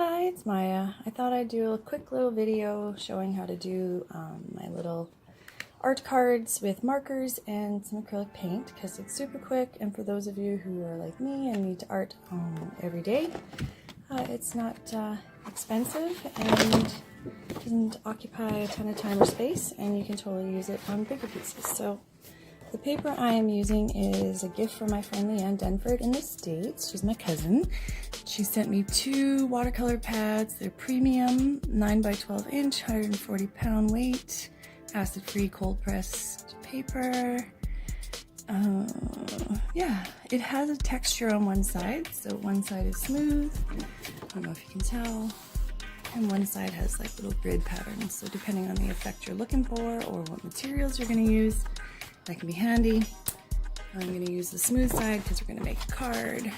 Hi, it's Maya. I thought I'd do a quick little video showing how to do my little art cards with markers and some acrylic paint because it's super quick, and for those of you who are like me and need to art every day, it's not expensive and doesn't occupy a ton of time or space, and you can totally use it on bigger pieces. So the paper I am using is a gift from my friend Leanne Denford in the States. She's my cousin. She sent me 2 watercolor pads. They're premium, 9 by 12 inch, 140 pound weight, acid-free cold pressed paper. Yeah, it has a texture on one side, so one side is smooth. I don't know if you can tell. And one side has like little grid patterns. So depending on the effect you're looking for or what materials you're going to use, that can be handy. I'm going to use the smooth side because we're going to make a card.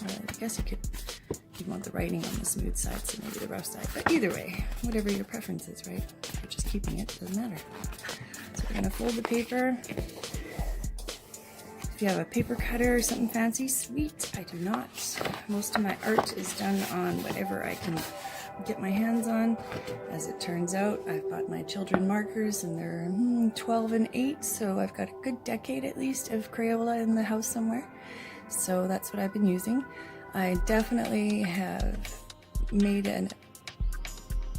I guess you want the writing on the smooth side, so maybe the rough side. But either way, whatever your preference is, right? If you're just keeping it, doesn't matter. So we're going to fold the paper. If you have a paper cutter or something fancy, sweet. I do not. Most of my art is done on whatever I can get my hands on. As it turns out, I've got my children markers and they're 12 and 8, so I've got a good decade at least of Crayola in the house somewhere. So that's what I've been using. I definitely have made a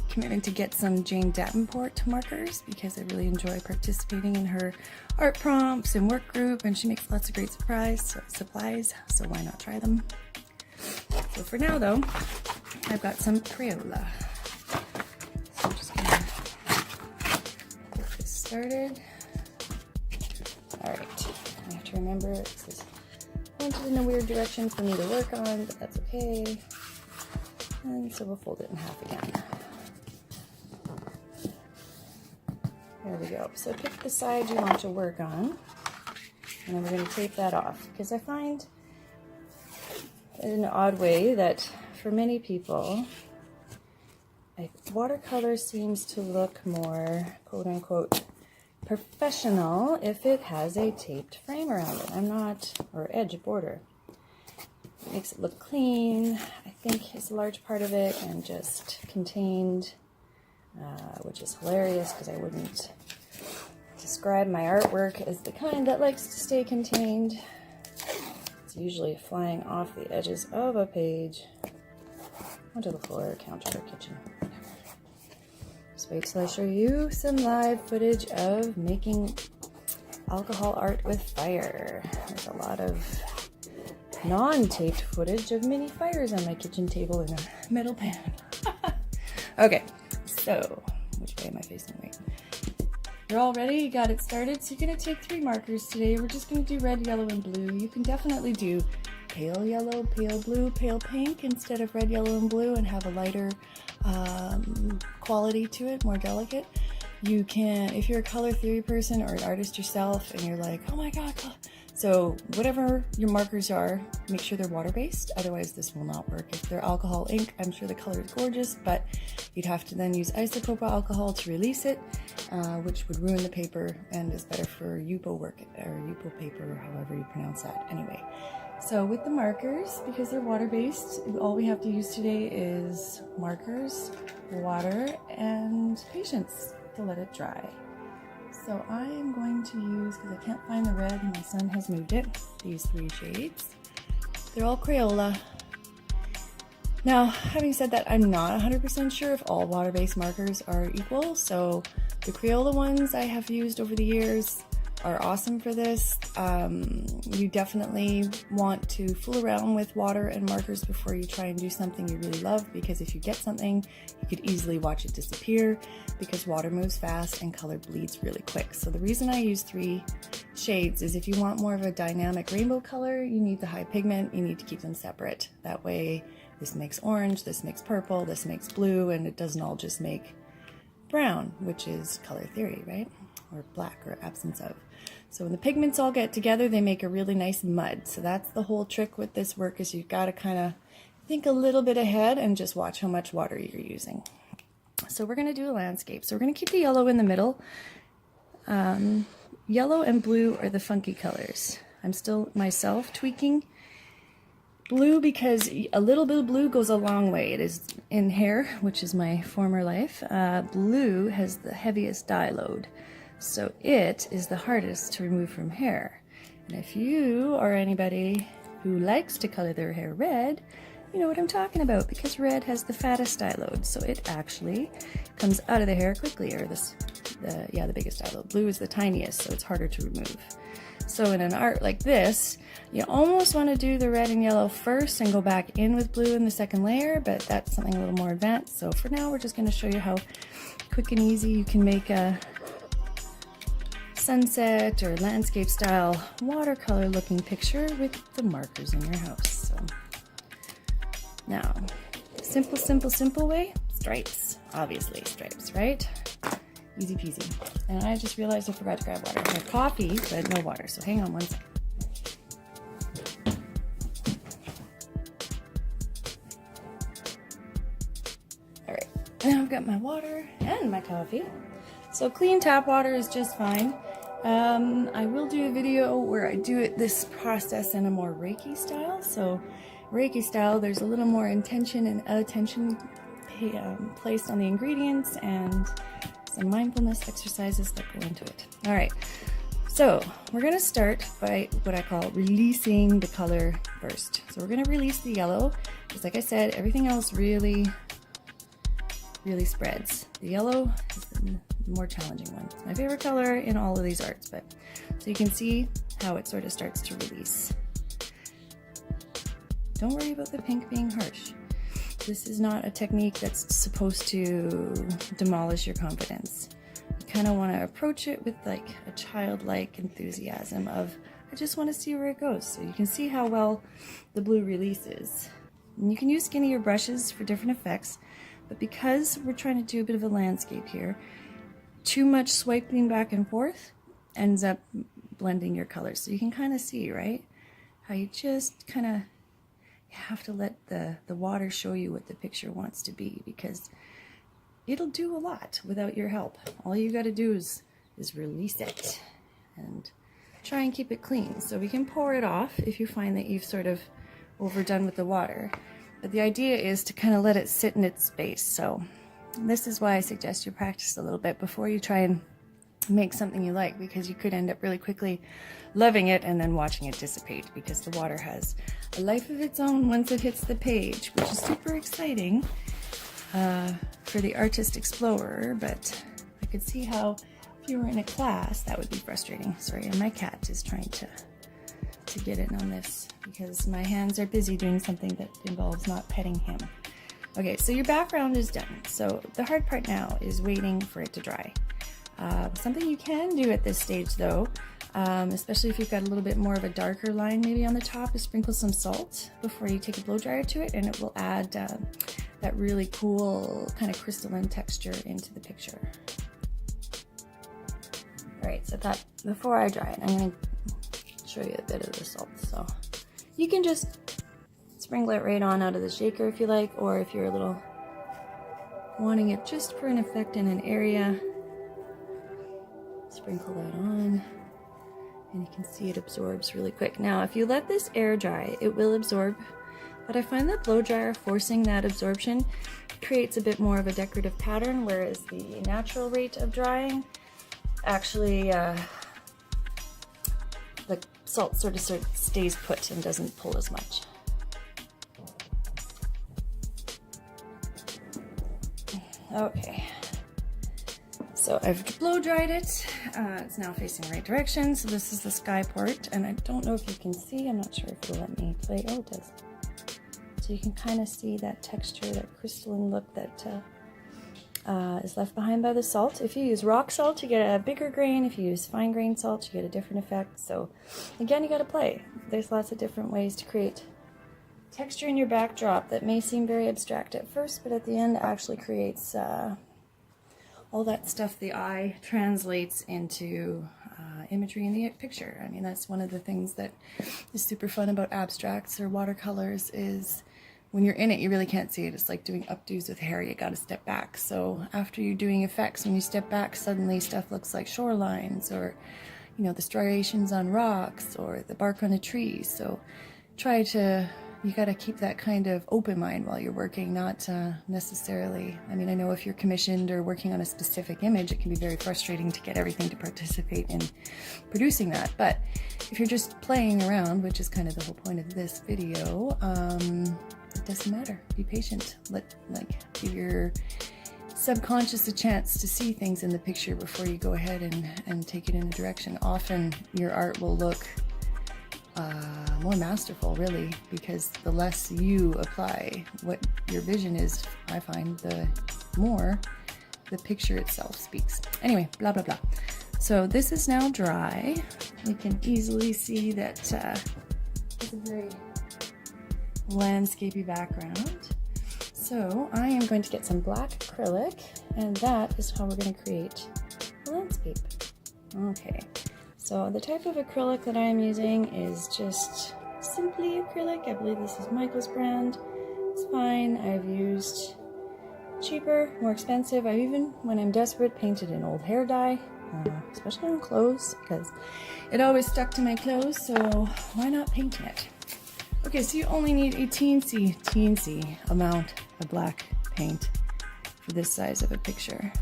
commitment to get some Jane Davenport markers because I really enjoy participating in her art prompts and work group, and she makes lots of great supplies, so why not try them? So for now though, I've got some Crayola. So I'm just gonna get this started. Alright, I have to remember this is pointed in a weird direction for me to work on, but that's okay. And so we'll fold it in half again. There we go. So pick the side you want to work on, and then we're going to tape that off, because I find in an odd way that for many people, watercolor seems to look more quote-unquote professional if it has a taped frame around it. Or edge border. It makes it look clean, I think is a large part of it, and just contained, which is hilarious because I wouldn't describe my artwork as the kind that likes to stay contained. It's usually flying off the edges of a page onto the floor, counter, or kitchen. Just wait till I show you some live footage of making alcohol art with fire. There's a lot of non-taped footage of mini fires on my kitchen table in a metal pan. Okay, so which way am I facing? Wait. You're all ready? You got it started? So you're going to take 3 markers today. We're just going to do red, yellow, and blue. You can definitely do pale yellow, pale blue, pale pink instead of red, yellow, and blue, and have a lighter quality to it, more delicate. You can, if you're a color theory person or an artist yourself and you're like, oh my god, so whatever your markers are, make sure they're water-based, otherwise this will not work. If they're alcohol ink, I'm sure the color is gorgeous, but you'd have to then use isopropyl alcohol to release it, which would ruin the paper and is better for Yupo work, or Yupo paper, or however you pronounce that. Anyway, so with the markers, because they're water-based, all we have to use today is markers, water, and patience to let it dry. So I am going to use, because I can't find the red, my son has moved it, these 3 shades. They're all Crayola. Now, having said that, I'm not 100% sure if all water-based markers are equal, so the Crayola ones I have used over the years are awesome for this. You definitely want to fool around with water and markers before you try and do something you really love, because if you get something, you could easily watch it disappear because water moves fast and color bleeds really quick. So the reason I use 3 shades is if you want more of a dynamic rainbow color, you need the high pigment, you need to keep them separate. That way this makes orange, this makes purple, this makes blue, and it doesn't all just make brown, which is color theory, right? Or black, or absence of. So when the pigments all get together, they make a really nice mud. So that's the whole trick with this work, is you've got to kind of think a little bit ahead and just watch how much water you're using. So we're going to do a landscape. So we're going to keep the yellow in the middle. Yellow and blue are the funky colors. I'm still myself tweaking Blue, because a little bit of blue goes a long way. It is in hair, which is my former life. Blue has the heaviest dye load, so it is the hardest to remove from hair. And if you are anybody who likes to color their hair red, you know what I'm talking about, because red has the fattest dye load, so it actually comes out of the hair quickly, or the biggest dye load. Blue is the tiniest, so it's harder to remove. So in an art like this, you almost want to do the red and yellow first and go back in with blue in the second layer, but that's something a little more advanced. So for now, we're just going to show you how quick and easy you can make a sunset or landscape style watercolor looking picture with the markers in your house. So now, simple way, stripes. Obviously stripes, right? Easy peasy. And I just realized I forgot to grab water. I have coffee, but no water, so hang on one second. Alright, now I've got my water and my coffee. So clean tap water is just fine. I will do a video where I do this process in a more Reiki style. So Reiki style, there's a little more intention and attention placed on the ingredients and some mindfulness exercises that go into it. All right, so we're gonna start by what I call releasing the color first. So we're gonna release the yellow, because like I said, everything else really spreads. The yellow is the more challenging one. It's my favorite color in all of these arts, but so you can see how it sort of starts to release. Don't worry about the pink being harsh. This is not a technique that's supposed to demolish your confidence. You kind of want to approach it with like a childlike enthusiasm of, I just want to see where it goes. So you can see how well the blue releases. And you can use skinnier brushes for different effects, but because we're trying to do a bit of a landscape here, too much swiping back and forth ends up blending your colors. So you can kind of see, right? How you just kind of have to let the water show you what the picture wants to be, because it'll do a lot without your help. All you got to do is release it and try and keep it clean. So we can pour it off if you find that you've sort of overdone with the water. But the idea is to kind of let it sit in its space. So this is why I suggest you practice a little bit before you try and make something you like, because you could end up really quickly loving it and then watching it dissipate, because the water has a life of its own once it hits the page, which is super exciting for the artist explorer. But I could see how if you were in a class that would be frustrating. Sorry, and my cat is trying to get in on this because my hands are busy doing something that involves not petting him. Okay, so your background is done. So the hard part now is waiting for it to dry. Something you can do at this stage though, especially if you've got a little bit more of a darker line maybe on the top, is sprinkle some salt before you take a blow dryer to it, and it will add that really cool kind of crystalline texture into the picture. Alright, so that before I dry it, I'm going to show you a bit of the salt. So you can just sprinkle it right on out of the shaker if you like, or if you're a little wanting it just for an effect in an area, sprinkle that on, and you can see it absorbs really quick. Now, if you let this air dry, it will absorb, but I find that blow dryer forcing that absorption creates a bit more of a decorative pattern, whereas the natural rate of drying actually, the salt sort of stays put and doesn't pull as much. Okay. So I've blow dried it. It's now facing the right direction. So this is the sky port, and I don't know if you can see. I'm not sure if it'll let me play. Oh, it does. So you can kind of see that texture, that crystalline look that is left behind by the salt. If you use rock salt, you get a bigger grain. If you use fine grain salt, you get a different effect. So again, you got to play. There's lots of different ways to create texture in your backdrop that may seem very abstract at first, but at the end actually creates all that stuff the eye translates into imagery in the picture. I mean, that's one of the things that is super fun about abstracts or watercolors, is when you're in it, you really can't see it. It's like doing updos with hair. You got to step back. So after you're doing effects, when you step back, suddenly stuff looks like shorelines, or, you know, the striations on rocks, or the bark on a tree. So try to, you got to keep that kind of open mind while you're working, not necessarily, I mean, I know if you're commissioned or working on a specific image, it can be very frustrating to get everything to participate in producing that. But if you're just playing around, which is kind of the whole point of this video, it doesn't matter. Be patient. Give your subconscious a chance to see things in the picture before you go ahead and take it in a direction. Often your art will look more masterful, really, because the less you apply what your vision is, I find, the more the picture itself speaks. Anyway, blah blah blah. So this is now dry. We can easily see that it's a very landscapey background. So I am going to get some black acrylic, and that is how we're going to create a landscape. Okay. So the type of acrylic that I am using is just simply acrylic. I believe this is Michael's brand. It's fine. I've used cheaper, more expensive. I've even, when I'm desperate, painted in old hair dye, especially on clothes, because it always stuck to my clothes, so why not painting it? Okay, so you only need a teensy amount of black paint for this size of a picture.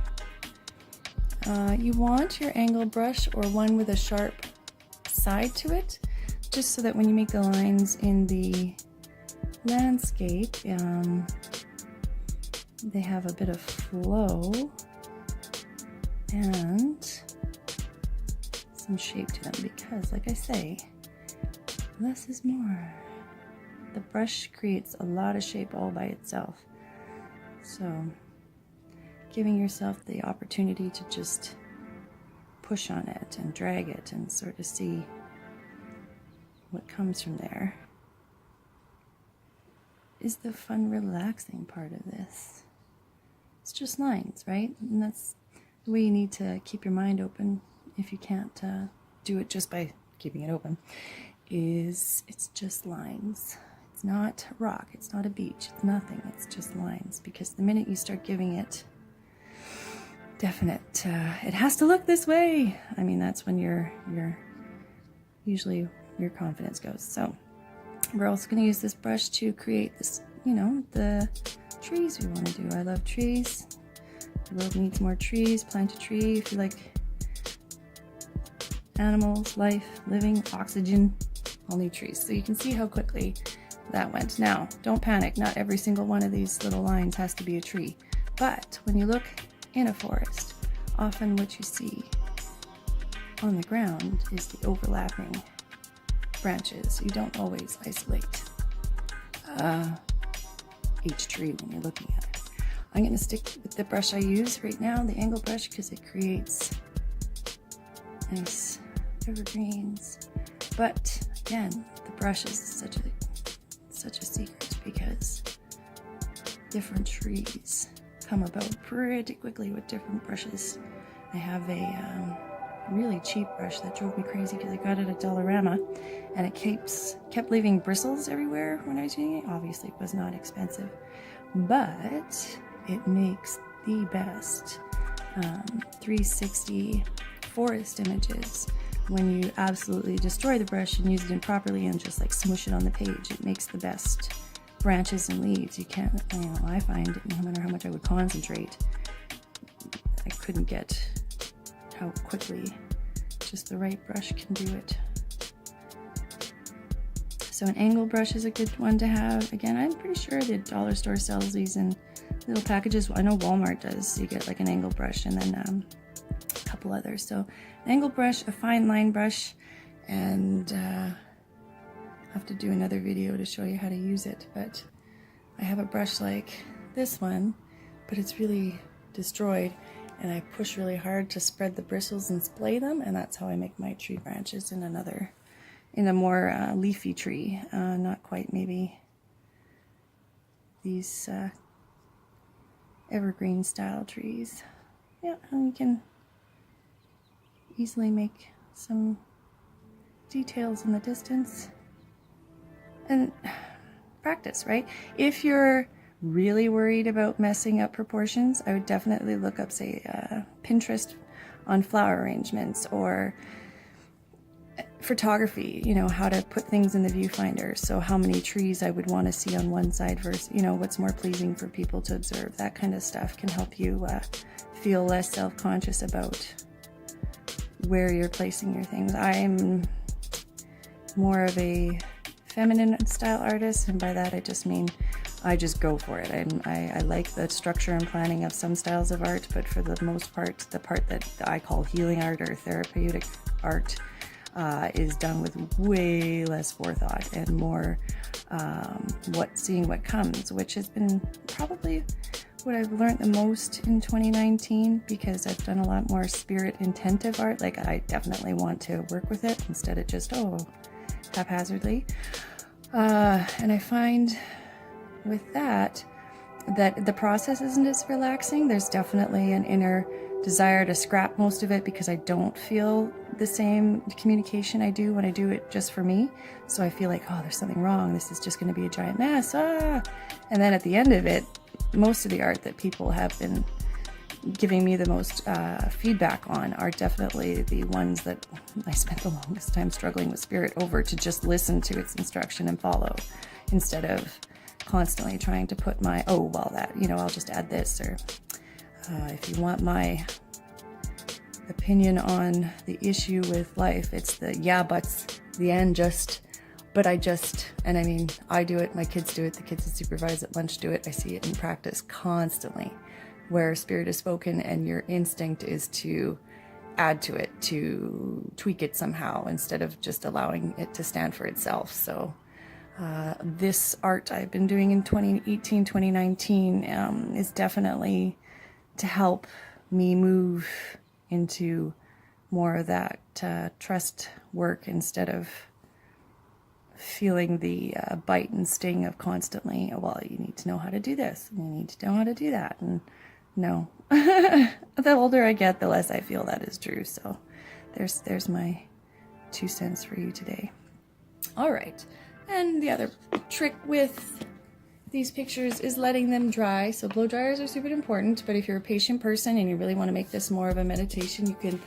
You want your angle brush or one with a sharp side to it, just so that when you make the lines in the landscape, they have a bit of flow and some shape to them, because, like I say, less is more. The brush creates a lot of shape all by itself. So giving yourself the opportunity to just push on it and drag it and sort of see what comes from there is the fun, relaxing part of this. It's just lines, right? And that's the way you need to keep your mind open if you can't do it just by keeping it open, is it's just lines. It's not rock, it's not a beach, it's nothing, it's just lines. Because the minute you start giving it definite, it has to look this way, I mean, that's when usually your confidence goes. So we're also going to use this brush to create this, you know, the trees we want to do. I love trees. The world needs more trees. Plant a tree if you like animals, life, living, oxygen. All need trees. So you can see how quickly that went. Now, don't panic. Not every single one of these little lines has to be a tree. But when you look in a forest, often what you see on the ground is the overlapping branches. You don't always isolate each tree when you're looking at it. I'm going to stick with the brush I use right now, the angle brush, because it creates nice evergreens. But again, the brush is such a secret, because different trees come about pretty quickly with different brushes. I have a really cheap brush that drove me crazy because I got it at Dollarama, and it kept leaving bristles everywhere when I was using it. Obviously it was not expensive, but it makes the best 360 forest images when you absolutely destroy the brush and use it improperly and just like smush it on the page. It makes the best branches and leaves. You can't, you know, I find no matter how much I would concentrate, I couldn't get how quickly just the right brush can do it. So an angle brush is a good one to have. Again, I'm pretty sure the dollar store sells these in little packages. I know Walmart does. You get like an angle brush and then a couple others. So an angle brush, a fine line brush, and I'll have to do another video to show you how to use it. But I have a brush like this one, but it's really destroyed, and I push really hard to spread the bristles and splay them, and that's how I make my tree branches in a more leafy tree, not quite maybe these evergreen style trees. Yeah, and you can easily make some details in the distance. And practice, right? If you're really worried about messing up proportions, I would definitely look up, say, Pinterest on flower arrangements, or photography, you know, how to put things in the viewfinder. So how many trees I would want to see on one side versus, you know, what's more pleasing for people to observe. That kind of stuff can help you feel less self-conscious about where you're placing your things. I'm more of a feminine style artist, and by that I just mean I just go for it. I like the structure and planning of some styles of art, but for the most part, the part that I call healing art or therapeutic art is done with way less forethought and more seeing what comes, which has been probably what I've learned the most in 2019, because I've done a lot more spirit intentive art. Like, I definitely want to work with it instead of just haphazardly. And I find with that the process isn't as relaxing. There's definitely an inner desire to scrap most of it because I don't feel the same communication I do when I do it just for me. So I feel like, oh, there's something wrong. This is just going to be a giant mess. And then at the end of it, most of the art that people have been giving me the most feedback on are definitely the ones that I spent the longest time struggling with spirit over, to just listen to its instruction and follow, instead of constantly trying to put my, oh, well, that, you know, I'll just add this, or if you want my opinion on the issue with life, it's the yeah buts, the and just, but I just, and I mean, I do it, my kids do it, the kids that supervise at lunch do it, I see it in practice constantly, where spirit is spoken and your instinct is to add to it, to tweak it somehow, instead of just allowing it to stand for itself. So this art I've been doing in 2018, 2019 is definitely to help me move into more of that trust work, instead of feeling the bite and sting of constantly, oh, well, you need to know how to do this, and you need to know how to do that. And no, the older I get, the less I feel that is true. So there's my 2 cents for you today. All right. And the other trick with these pictures is letting them dry. So blow dryers are super important, but if you're a patient person and you really want to make this more of a meditation, you can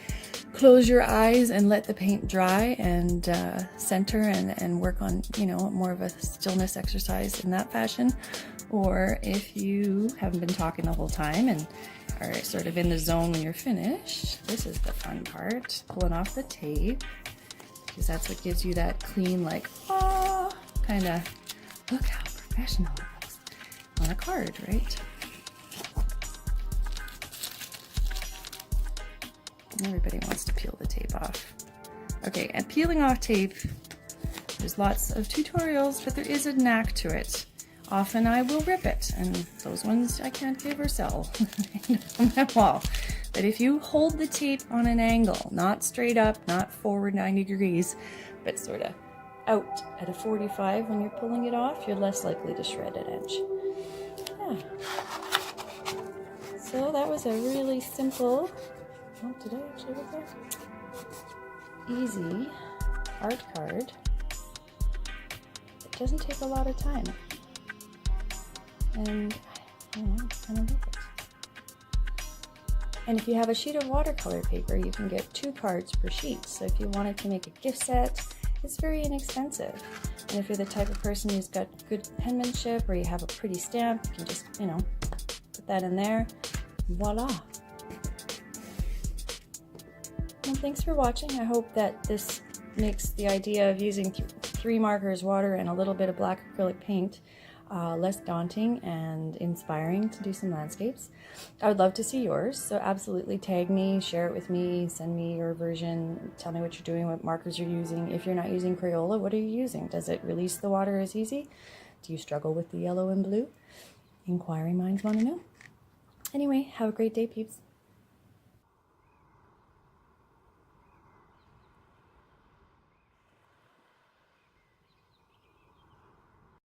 close your eyes and let the paint dry and center and work on, you know, more of a stillness exercise in that fashion. Or if you haven't been talking the whole time and are sort of in the zone when you're finished, this is the fun part, pulling off the tape, because that's what gives you that clean, like, ah, kind of, look how professional it looks on a card, right? Everybody wants to peel the tape off. Okay, and peeling off tape, there's lots of tutorials, but there is a knack to it. Often I will rip it, and those ones I can't give or sell on that wall. But if you hold the tape on an angle, not straight up, not forward 90 degrees, but sort of out at a 45 when you're pulling it off, you're less likely to shred an edge. Yeah. So that was a really simple, oh, did I actually get that? Easy art card. It doesn't take a lot of time. And I don't know, I kind of love it. And if you have a sheet of watercolor paper, you can get 2 cards per sheet. So if you wanted to make a gift set, it's very inexpensive. And if you're the type of person who's got good penmanship, or you have a pretty stamp, you can just, you know, put that in there. Voila. Well, thanks for watching. I hope that this makes the idea of using 3 markers, water, and a little bit of black acrylic paint less daunting and inspiring to do some landscapes. I would love to see yours, so absolutely tag me, share it with me, send me your version, tell me what you're doing, what markers you're using. If you're not using Crayola, what are you using? Does it release the water as easy? Do you struggle with the yellow and blue? Inquiring minds want to know. Anyway, have a great day, peeps.